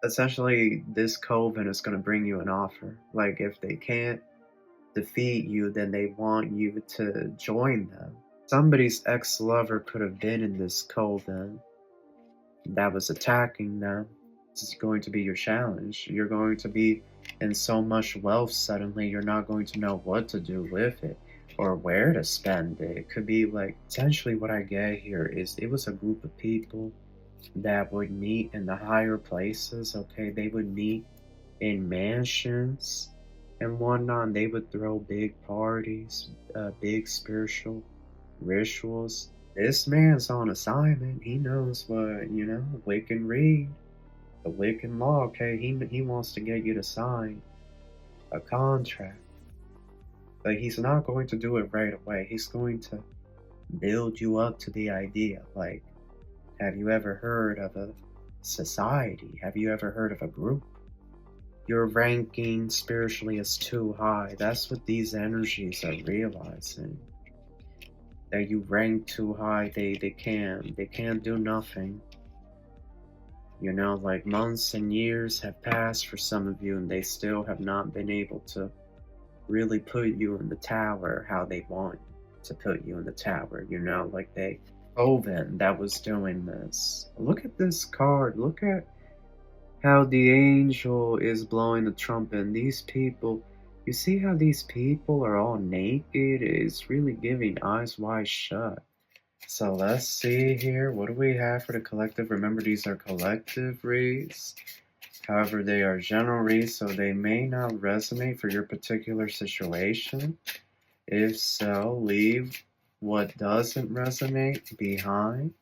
essentially this Coven is going to bring you an offer. Like, if they can't defeat you, then they want you to join them. Somebody's ex-lover could have been in this Coven that was attacking them. This is going to be your challenge. You're going to be in so much wealth suddenly, you're not going to know what to do with it or where to spend it. It could be like, essentially what I get here is it was a group of people that would meet in the higher places, okay? They would meet in mansions and whatnot. They would throw big parties, big spiritual rituals. This man's on assignment. He knows what, Wiccan read, the Wiccan law, okay? He wants to get you to sign a contract. But he's not going to do it right away. He's going to build you up to the idea. Like, have you ever heard of a society? Have you ever heard of a group? Your ranking spiritually is too high. That's what these energies are realizing. That you rank too high, they can't do nothing. Like months and years have passed for some of you and they still have not been able to really put you in the tower how they want to put you in the tower, like they Coven that was doing this. Look at this card. Look at how the angel is blowing the trumpet. And these people, you see how these people are all naked? It's really giving eyes wide shut. So let's see here. What do we have for the collective? Remember, these are collective reads. However, they are general reads, so they may not resonate for your particular situation. If so, leave what doesn't resonate behind.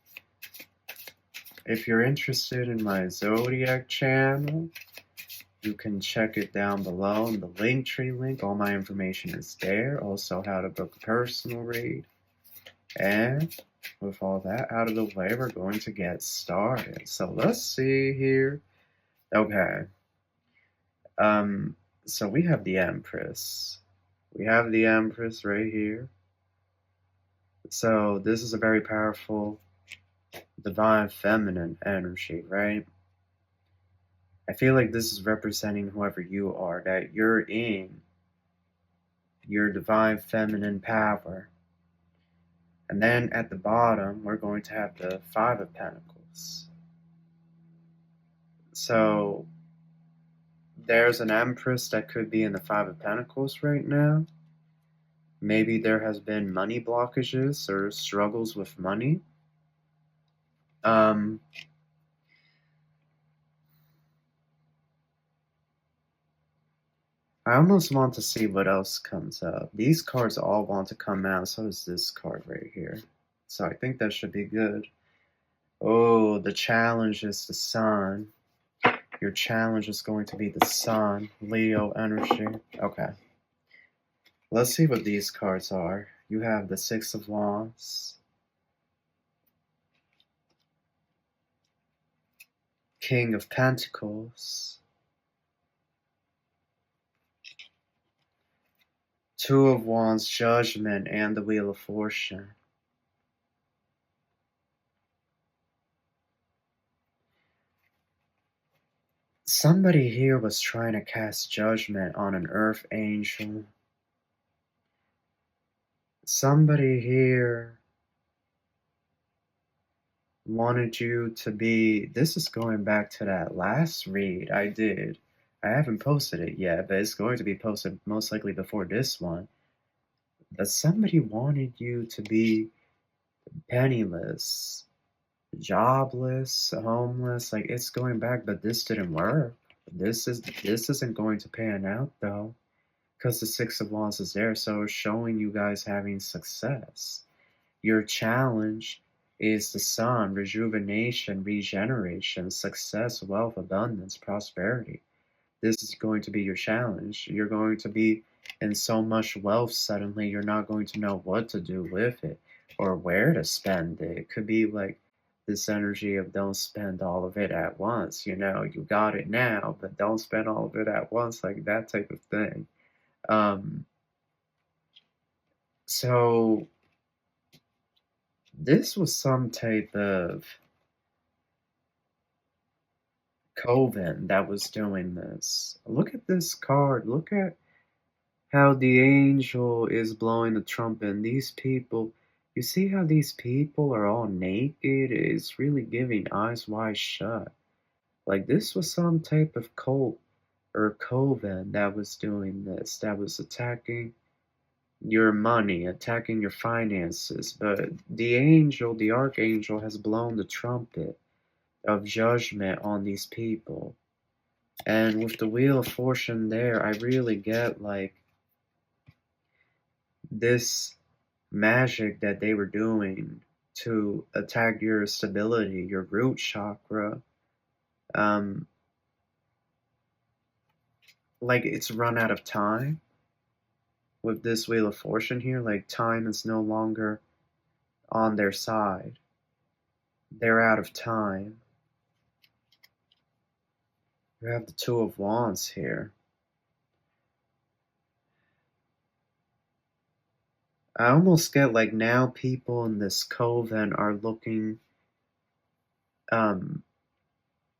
If you're interested in my zodiac channel, you can check it down below in the Linktree link. All my information is there. Also, how to book a personal read. And with all that out of the way, we're going to get started. So let's see here. Okay. So we have the Empress. We have the Empress right here. So this is a very powerful divine feminine energy, right? I feel like this is representing whoever you are, that you're in your divine feminine power. And then at the bottom, we're going to have the Five of Pentacles. So there's an Empress that could be in the Five of Pentacles right now. Maybe there has been money blockages or struggles with money. I almost want to see what else comes up. These cards all want to come out, so does this card right here. So I think that should be good. Oh, the challenge is the Sun. Your challenge is going to be the Sun, Leo energy. Okay. Let's see what these cards are. You have the Six of Wands, King of Pentacles, Two of Wands, Judgment, and the Wheel of Fortune. Somebody here was trying to cast judgment on an earth angel. Somebody here wanted you to be, this is going back to that last read I did. I haven't posted it yet, but it's going to be posted most likely before this one. But somebody wanted you to be penniless, jobless, homeless. Like, it's going back, but this didn't work. This isn't going to pan out though, because the Six of Wands is there, so it's showing you guys having success. Your challenge is the Sun, rejuvenation, regeneration, success, wealth, abundance, prosperity. This is going to be your challenge. You're going to be in so much wealth suddenly, you're not going to know what to do with it or where to spend it. It could be like this energy of don't spend all of it at once. You got it now, but don't spend all of it at once, like that type of thing. So this was some type of Coven that was doing this. Look at this card. Look at how the angel is blowing the trumpet. And these people, you see how these people are all naked? It's really giving eyes wide shut. Like this was some type of cult or coven that was doing this, that was attacking your money, attacking your finances. But the angel, the archangel, has blown the trumpet of judgment on these people. And with the Wheel of Fortune there, I really get like this magic that they were doing to attack your stability, your root chakra. Um, like it's run out of time with this Wheel of Fortune here. Like time is no longer on their side. They're out of time. You have the Two of Wands here. I almost get like now people in this coven are looking um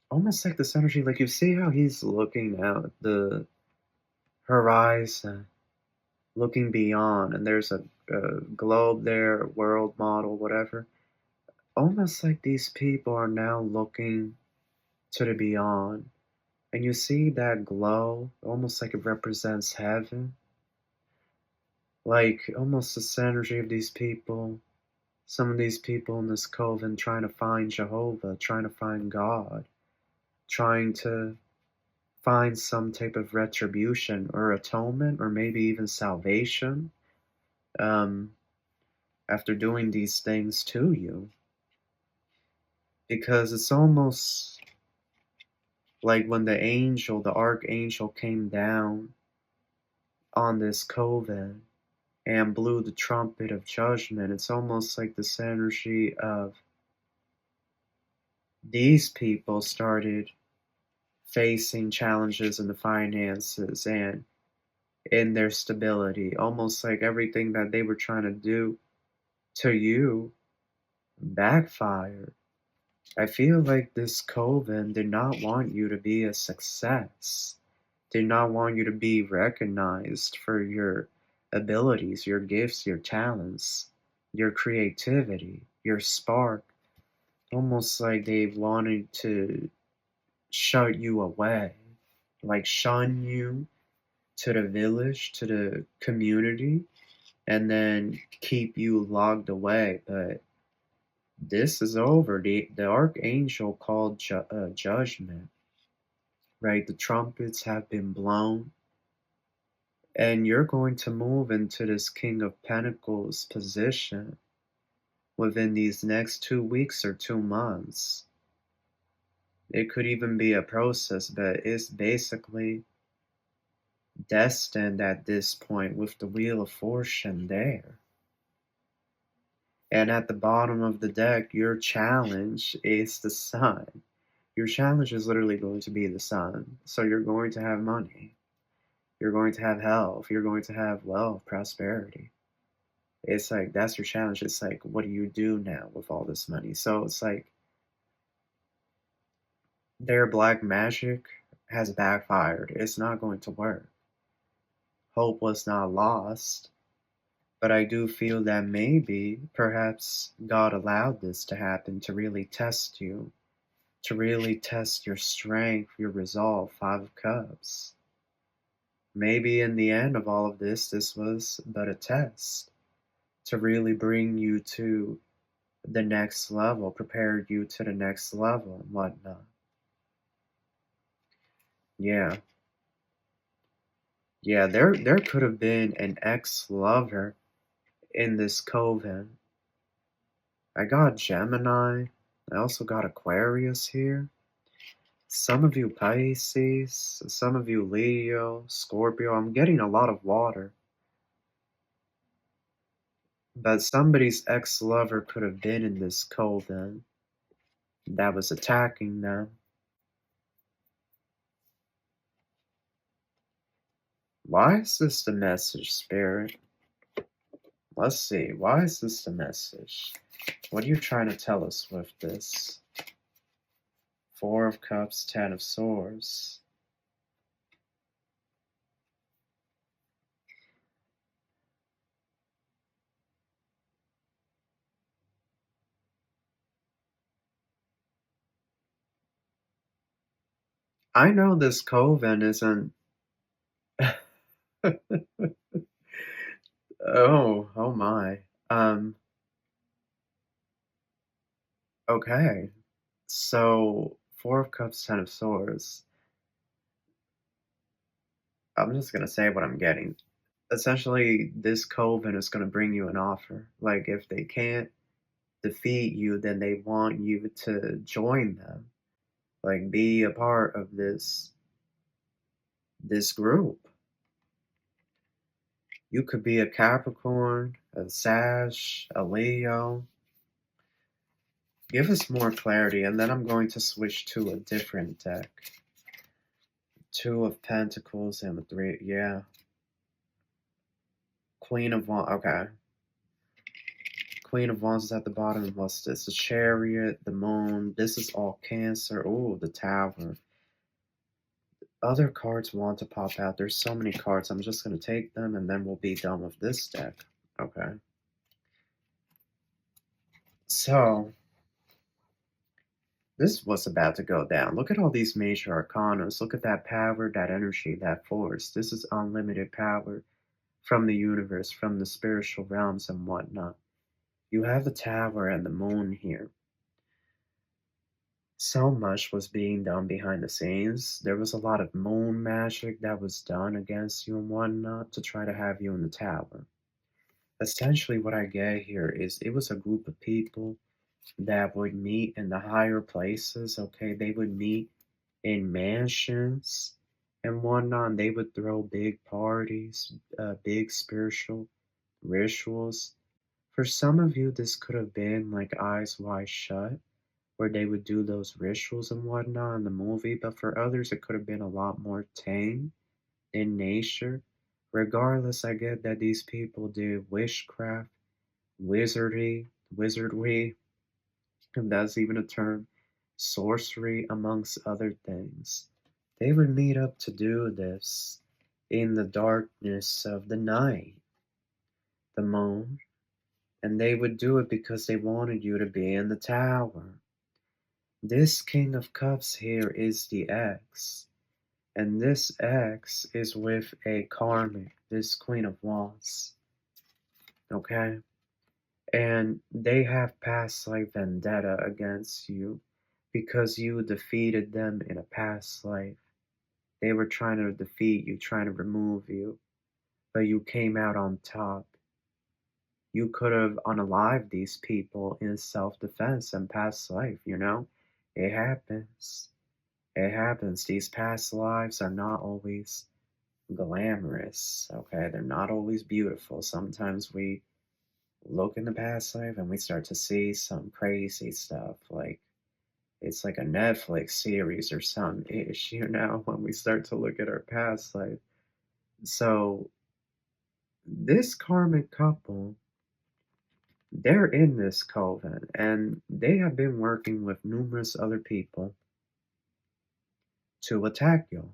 almost like this energy, like you see how he's looking out the horizon, looking beyond, and there's a globe there, a world model, whatever. Almost like these people are now looking to the beyond. And you see that glow, almost like it represents heaven. Like almost this energy of these people, some of these people in this coven trying to find Jehovah, trying to find God, trying to find some type of retribution or atonement or maybe even salvation um, after doing these things to you. Because it's almost like when the angel, the archangel, came down on this coven and blew the trumpet of judgment. It's almost like this energy of these people started facing challenges in the finances and in their stability. Almost like everything that they were trying to do to you backfired. I feel like this coven did not want you to be a success, did not want you to be recognized for your abilities, your gifts, your talents, your creativity, your spark. Almost like they wanted to shut you away, like shun you to the village, to the community, and then keep you locked away. But this is over. The archangel called judgment, right? The trumpets have been blown, and you're going to move into this King of Pentacles position within these next 2 weeks or 2 months. It could even be a process, but it's basically destined at this point with the Wheel of Fortune there. And at the bottom of the deck, your challenge is the sun. Your challenge is literally going to be the sun. So you're going to have money. You're going to have health. You're going to have wealth, prosperity. It's like, that's your challenge. It's like, what do you do now with all this money? So it's like, their black magic has backfired. It's not going to work. Hope was not lost. But I do feel that maybe, perhaps, God allowed this to happen to really test you, to really test your strength, your resolve. Five of Cups. Maybe in the end of all of this, this was but a test to really bring you to the next level, prepare you to the next level and whatnot. Yeah. Yeah, there could have been an ex-lover in this coven. I got Gemini. I also got Aquarius here. Some of you Pisces, some of you Leo, Scorpio. I'm getting a lot of water. But somebody's ex-lover could have been in this coven that was attacking them. Why is this the message, Spirit? Let's see. Why is this the message? What are you trying to tell us with this? Four of Cups, Ten of Swords. I know this Coven isn't. Oh my. Okay. So, Four of Cups, Ten of Swords. I'm just gonna say what I'm getting. Essentially, this Coven is gonna bring you an offer. Like, if they can't defeat you, then they want you to join them. Like, be a part of this group. You could be a Capricorn, a Sag, a Leo. Give us more clarity, and then I'm going to switch to a different deck. Two of Pentacles and the Three, yeah. Queen of Wands, okay. Queen of Wands is at the bottom. What's this? The Chariot, the Moon. This is all Cancer. Ooh, the Tower. Other cards want to pop out. There's so many cards. I'm just going to take them, and then we'll be done with this deck. Okay. So, this was about to go down. Look at all these major arcanas. Look at that power, that energy, that force. This is unlimited power from the universe, from the spiritual realms and whatnot. You have the Tower and the Moon here. So much was being done behind the scenes. There was a lot of moon magic that was done against you and whatnot to try to have you in the Tower. Essentially, what I get here is it was a group of people that would meet in the higher places, okay? They would meet in mansions and whatnot, and they would throw big parties, big spiritual rituals. For some of you, this could have been like Eyes Wide Shut, where they would do those rituals and whatnot in the movie, but for others, it could have been a lot more tame in nature. Regardless, I get that these people did witchcraft, wizardry, and that's even a term, sorcery, amongst other things. They would meet up to do this in the darkness of the night, the moon, and they would do it because they wanted you to be in the Tower. This King of Cups here is the X, and this X is with a karmic, this Queen of Wands, okay? And they have past life vendetta against you because you defeated them in a past life. They were trying to defeat you, trying to remove you, but you came out on top. You could have unalived these people in self-defense and past life, you know? It happens. It happens. These past lives are not always glamorous, okay? They're not always beautiful. Sometimes we look in the past life and we start to see some crazy stuff. Like, it's like a Netflix series or some ish, you know, when we start to look at our past life. So, this karmic couple, they're in this coven and they have been working with numerous other people to attack you.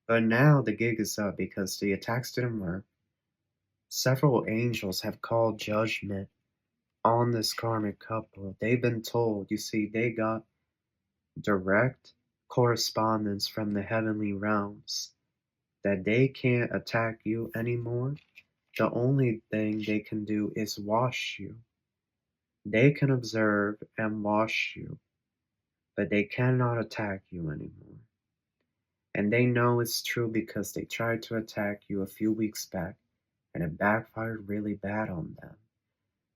But now the gig is up because the attacks didn't work. Several angels have called judgment on this karmic couple. They've been told, you see, they got direct correspondence from the heavenly realms that they can't attack you anymore. The only thing they can do is wash you. They can observe and wash you, but they cannot attack you anymore. And they know it's true because they tried to attack you a few weeks back and it backfired really bad on them.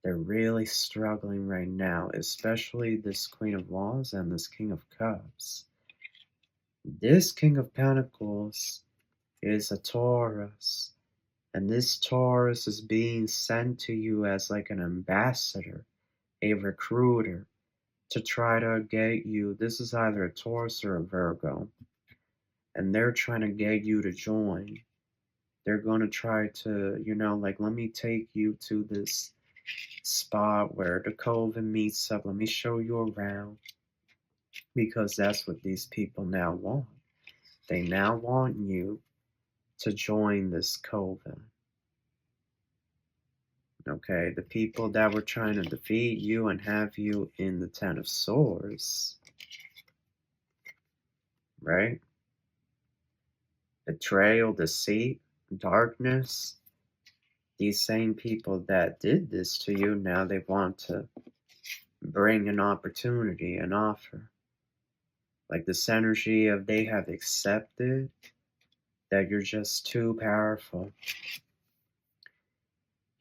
They're really struggling right now, especially this Queen of Wands and this King of Cups. This King of Pentacles is a Taurus, and this Taurus is being sent to you as like an ambassador, a recruiter, to try to get you. This is either a Taurus or a Virgo, and they're trying to get you to join. They're going to try to, you know, like, let me take you to this spot where the Coven meets up. Let me show you around. because that's what these people now want. They now want you to join this coven. Okay, the people that were trying to defeat you and have you in the Ten of Swords, right? Betrayal, deceit, darkness. These same people that did this to you, now they want to bring an opportunity, an offer. Like this energy of they have accepted that you're just too powerful.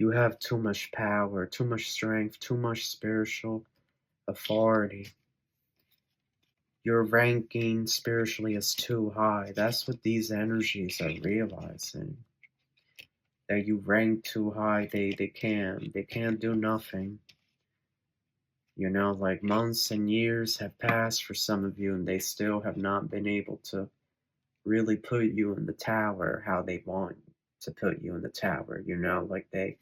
You have too much power, too much strength, too much spiritual authority. Your ranking spiritually is too high. That's what these energies are realizing. That you rank too high, they can't do nothing. You know, like months and years have passed for some of you and they still have not been able to really put you in the tower how they want to put you in the tower, you know, like they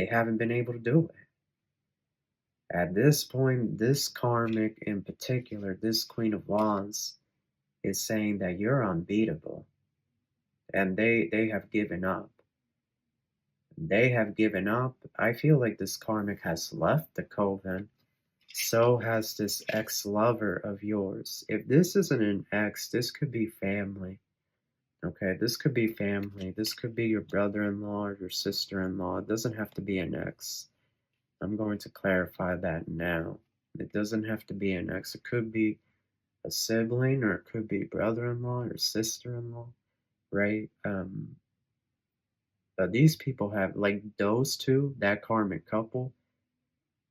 haven't been able to do it. At this point, this karmic in particular, this Queen of Wands, is saying that you're unbeatable. And they have given up. They have given up. I feel like this karmic has left the coven. So has this ex-lover of yours. If this isn't an ex, this could be family. Okay, this could be family. This could be your brother-in-law or your sister-in-law. It doesn't have to be an ex. I'm going to clarify that now. It doesn't have to be an ex. It could be a sibling or it could be brother-in-law or sister-in-law, right? But these people have, like those two, that karmic couple,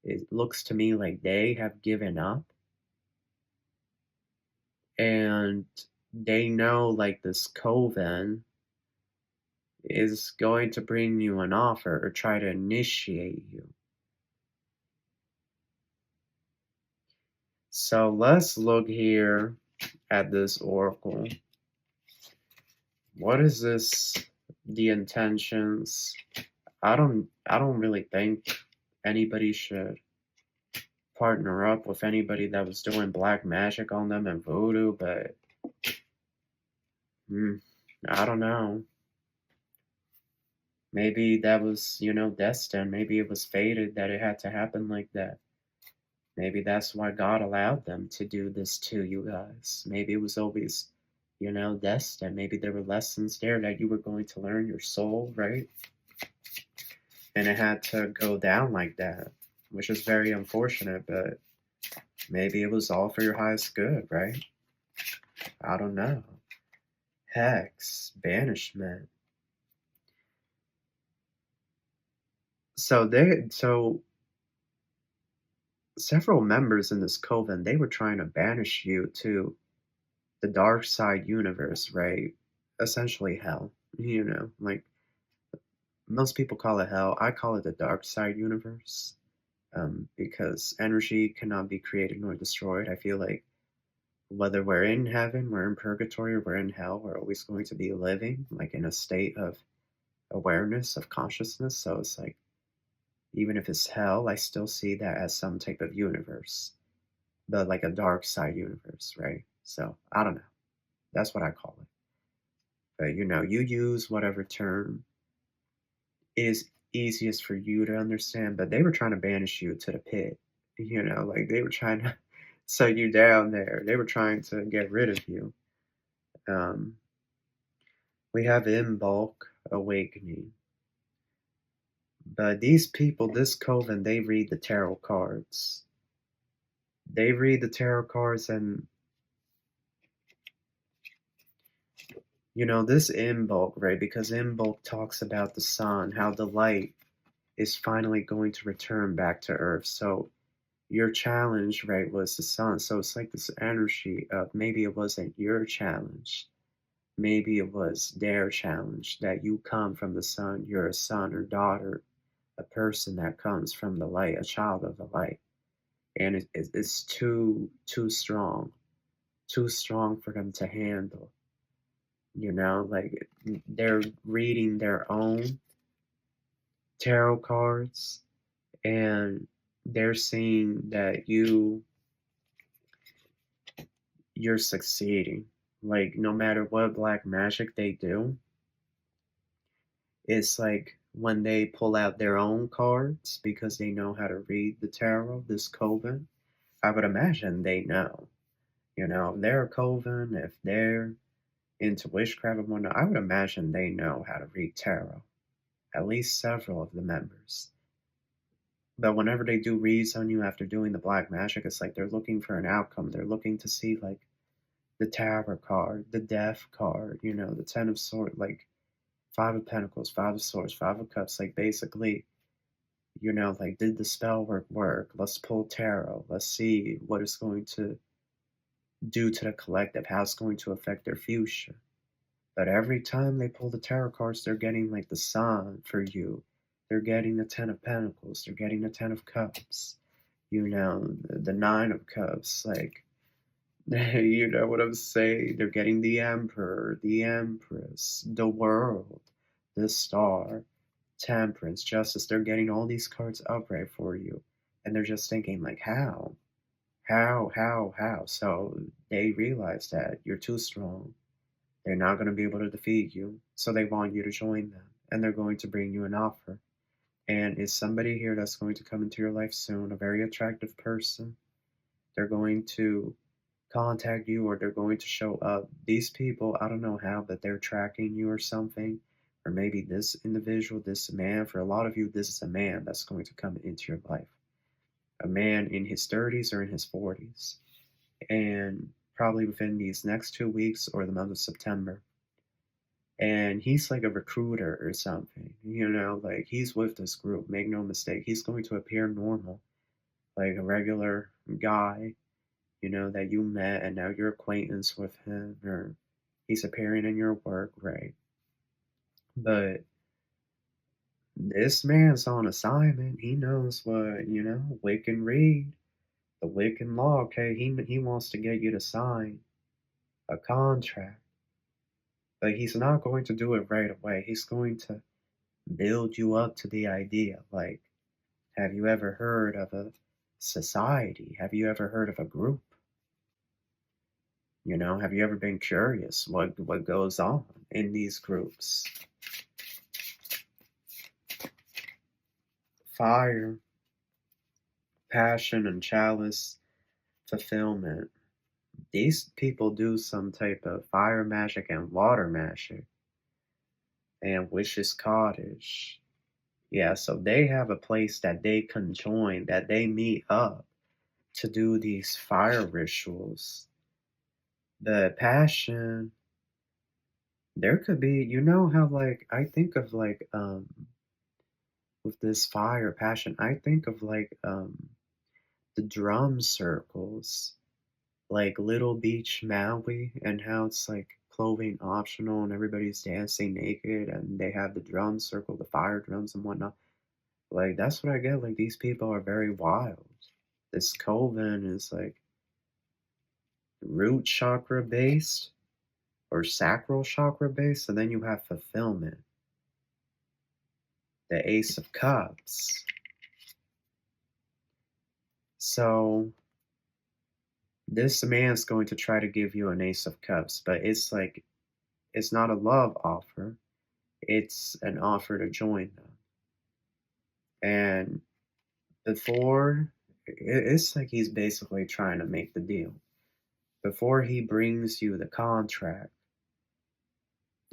it looks to me like they have given up and they know like this coven is going to bring you an offer or try to initiate you. So let's look here at this oracle. What is this? The intentions? I don't really think anybody should partner up with anybody that was doing black magic on them and voodoo, but I don't know. Maybe that was, you know, destined. Maybe it was fated that it had to happen like that. Maybe that's why God allowed them to do this to you guys. Maybe it was always, you know, destined. Maybe there were lessons there that you were going to learn your soul, right? And it had to go down like that, which is very unfortunate, but maybe it was all for your highest good, right? I don't know. Hex, banishment. So several members in this coven, they were trying to banish you to the dark side universe, right? Essentially hell, you know, like most people call it hell. I call it the dark side universe, because energy cannot be created nor destroyed. I feel like whether we're in heaven, we're in purgatory, or we're in hell, we're always going to be living like in a state of awareness, of consciousness. So it's like, even if it's hell, I still see that as some type of universe, but like a dark side universe, right? So I don't know. That's what I call it. But you know, you use whatever term is easiest for you to understand. But they were trying to banish you to the pit. You know, like they were trying to set you down there. They were trying to get rid of you. Um, we have in bulk awakening. But these people, this coven, they read the tarot cards. They read the tarot cards and, you know, this Imbolc, right? Because Imbolc talks about the sun, how the light is finally going to return back to Earth. So your challenge, right, was the sun. So it's like this energy of maybe it wasn't your challenge. Maybe it was their challenge that you come from the sun. You're a son or daughter, a person that comes from the light, a child of the light. And it's too strong for them to handle. You know, like they're reading their own tarot cards and they're seeing that you you're succeeding. Like, no matter what black magic they do, it's like when they pull out their own cards because they know how to read the tarot, this Coven, I would imagine they know. You know, if they're a Coven, if they're into witchcraft and whatnot, I would imagine they know how to read tarot. At least several of the members. But whenever they do reads on you after doing the black magic, it's like they're looking for an outcome. They're looking to see like the Tower card, the Death card, you know, the Ten of Swords, like Five of Pentacles, Five of Swords, Five of Cups. Like basically, you know, like did the spell work? Let's pull tarot. Let's see what it's going to do to the collective, how it's going to affect their future. But every time they pull the tarot cards, they're getting like the Sun for you. They're getting the Ten of Pentacles. They're getting the Ten of Cups. You know, the Nine of Cups. Like, you know what I'm saying? They're getting the Emperor, the Empress, the World, the Star, Temperance, Justice. They're getting all these cards upright for you. And they're just thinking, like, how? How? So they realize that you're too strong. They're not going to be able to defeat you. So they want you to join them. And they're going to bring you an offer. And is somebody here that's going to come into your life soon, a very attractive person? They're going to contact you or they're going to show up. These people, I don't know how, but they're tracking you or something. Or maybe this individual, this man, for a lot of you, this is a man that's going to come into your life. A man in his 30s or in his 40s. And probably within these next 2 weeks or the month of September. And he's like a recruiter or something, you know, like he's with this group, make no mistake. He's going to appear normal, like a regular guy, you know, that you met and now you're acquaintance with him, or he's appearing in your work, right? But this man's on assignment. He knows what, you know, Wiccan read, the Wiccan law, okay? He wants to get you to sign a contract. But he's not going to do it right away. He's going to build you up to the idea. Like, have you ever heard of a society? Have you ever heard of a group? You know, have you ever been curious what goes on in these groups? Fire, passion, and chalice fulfillment. These people do some type of fire magic and water magic. And Wish's Cottage. Yeah, so they have a place that they conjoin, that they meet up to do these fire rituals. The passion, there could be, you know how like I think of like with this fire passion, I think of like the drum circles, like Little Beach Maui, and how it's like clothing optional and everybody's dancing naked and they have the drum circle, the fire drums and whatnot. Like that's what I get. Like these people are very wild. This Coven is like root chakra based or sacral chakra based, and then you have fulfillment, the Ace of Cups. So this man's going to try to give you an Ace of Cups, but it's like it's not a love offer, it's an offer to join them. And before, it's like he's basically trying to make the deal. Before he brings you the contract,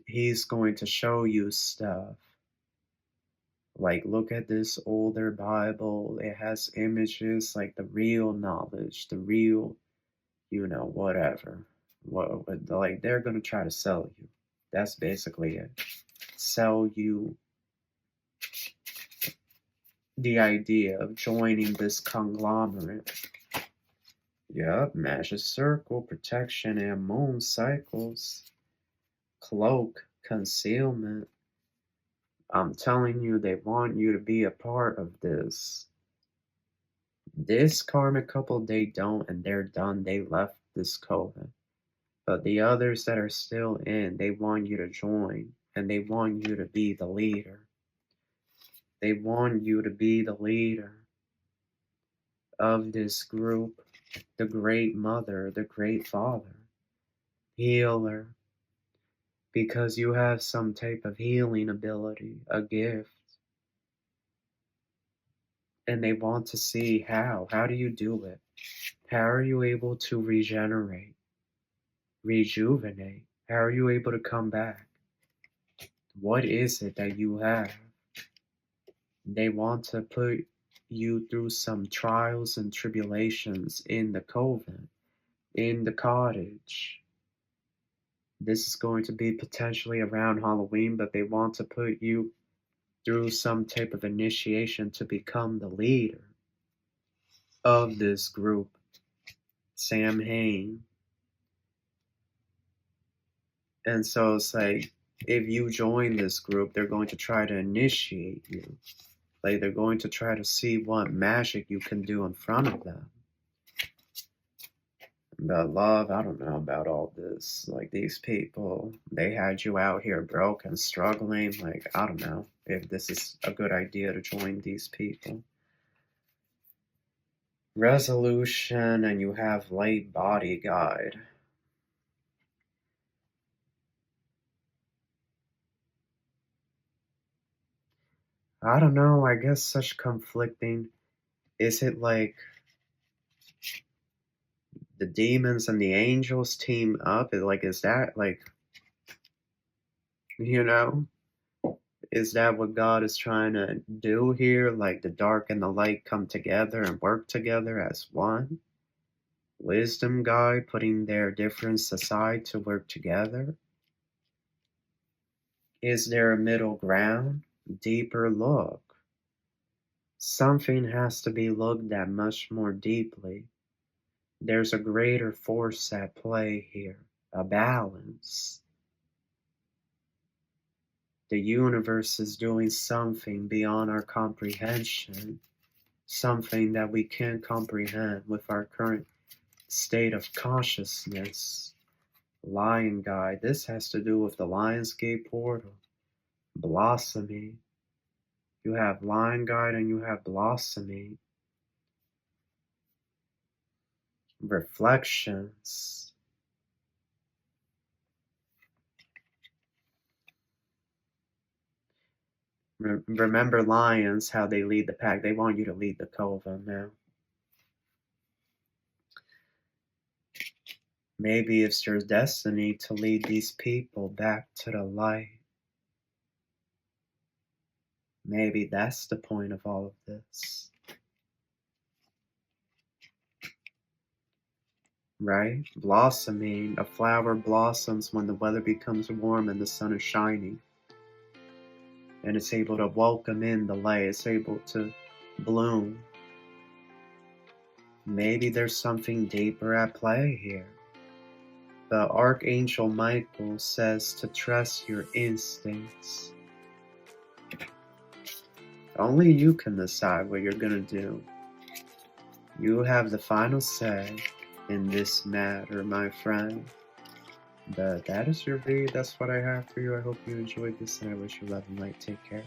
he's going to show you stuff. Like, look at this older Bible. It has images, like the real knowledge, the real, you know, whatever. Like, they're going to try to sell you. That's basically it. Sell you the idea of joining this conglomerate. Yup, magic circle, protection, and moon cycles. Cloak, concealment. I'm telling you, they want you to be a part of this. This karmic couple, they don't, and they're done. They left this coven. But the others that are still in, they want you to join, and they want you to be the leader. They want you to be the leader of this group. the great mother, the great father, healer, because you have some type of healing ability, a gift, and they want to see how. How do you do it? How are you able to regenerate, rejuvenate? How are you able to come back? What is it that you have? They want to put you through some trials and tribulations in the coven, in the cottage. This is going to be potentially around Halloween, but they want to put you through some type of initiation to become the leader of this group. Sam Hain. And so it's like, if you join this group, they're going to try to initiate you. Like, they're going to try to see what magic you can do in front of them. But love, I don't know about all this. Like, these people, they had you out here broke and struggling. Like, I don't know if this is a good idea to join these people. Resolution, and you have light body guide. I don't know, I guess such conflicting. Is it like the demons and the angels team up? Is that like, you know? Is that what God is trying to do here? Like the dark and the light come together and work together as one? Wisdom guide putting their difference aside to work together? Is there a middle ground? Deeper look? Something has to be looked at much more deeply. There's a greater force at play here, a balance. The universe is doing something beyond our comprehension, something that we can't comprehend with our current state of consciousness. Lion guide, this has to do with the Lionsgate portal, blossoming. You have lion guide and you have blossoming. Reflections. Remember lions, how they lead the pack. They want you to lead the coven now. Maybe it's your destiny to lead these people back to the light. Maybe that's the point of all of this. Right? Blossoming. A flower blossoms when the weather becomes warm and the sun is shining. And it's able to welcome in the light. It's able to bloom. Maybe there's something deeper at play here. The Archangel Michael says to trust your instincts. Only you can decide what you're gonna do. You have the final say in this matter, my friend. But that is your read. That's what I have for you. I hope you enjoyed this, and I wish you love and light. Take care.